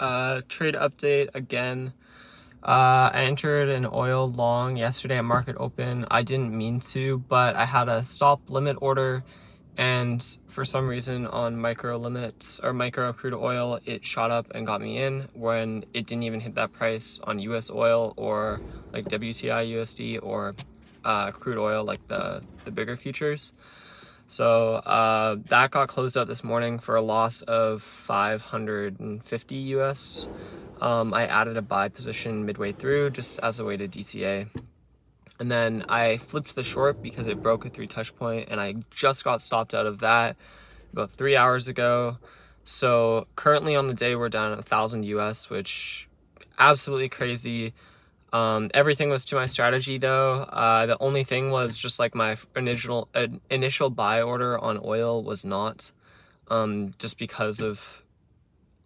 Trade update again. I entered an oil long yesterday at market open. I didn't mean to, but I had a stop limit order, and for some reason on micro limits or micro crude oil, it shot up and got me in when it didn't even hit that price on US oil or like WTI USD or crude oil, like the bigger futures. So that got closed out this morning for a loss of 550 US. I added a buy position midway through just as a way to DCA. And then I flipped the short because it broke a 3 touch point, and I just got stopped out of that about 3 hours ago. So currently on the day we're down at 1,000 US, which absolutely crazy. Everything was to my strategy though. The only thing was just like my initial buy order on oil was not, just because of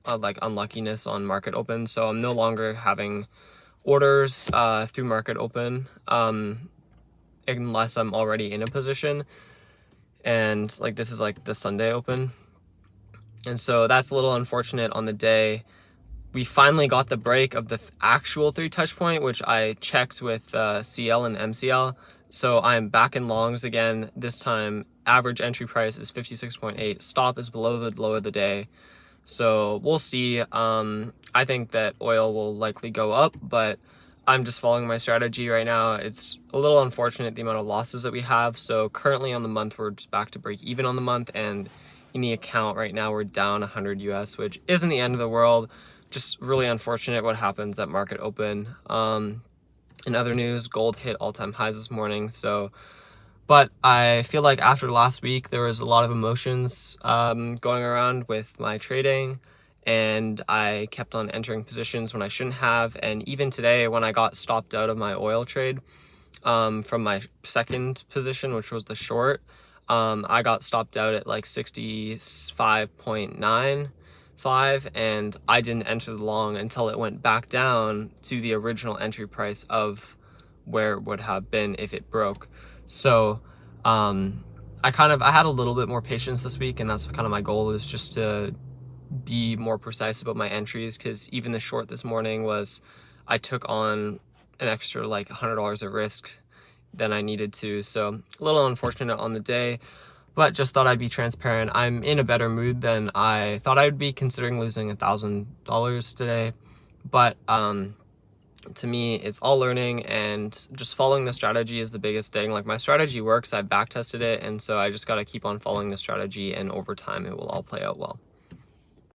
like unluckiness on market open. So I'm no longer having orders through market open unless I'm already in a position, and like this is like the Sunday open, and so that's a little unfortunate on the day. We finally got the break of the actual 3 touch point, which I checked with CL and MCL. So I'm back in longs again. This time, average entry price is 56.8. Stop is below the low of the day. So we'll see. I think that oil will likely go up, but I'm just following my strategy right now. It's a little unfortunate the amount of losses that we have. So currently on the month, we're just back to break even on the month. And in the account right now, we're down 100 US, which isn't the end of the world. Just really unfortunate what happens at market open. In other news, gold hit all-time highs this morning. But I feel like after last week, there was a lot of emotions going around with my trading, and I kept on entering positions when I shouldn't have. And even today, when I got stopped out of my oil trade from my second position, which was the short, I got stopped out at like 65.95, and I didn't enter the long until it went back down to the original entry price of where it would have been if it broke. So I had a little bit more patience this week, and that's kind of my goal, is just to be more precise about my entries, because even the short this morning was, I took on an extra like $100 of risk than I needed to. So a little unfortunate on the day, but just thought I'd be transparent. I'm in a better mood than I thought I would be, considering losing $1,000 today. But to me, it's all learning, and just following the strategy is the biggest thing. Like, my strategy works, I've back tested it, and so I just got to keep on following the strategy, and over time it will all play out well.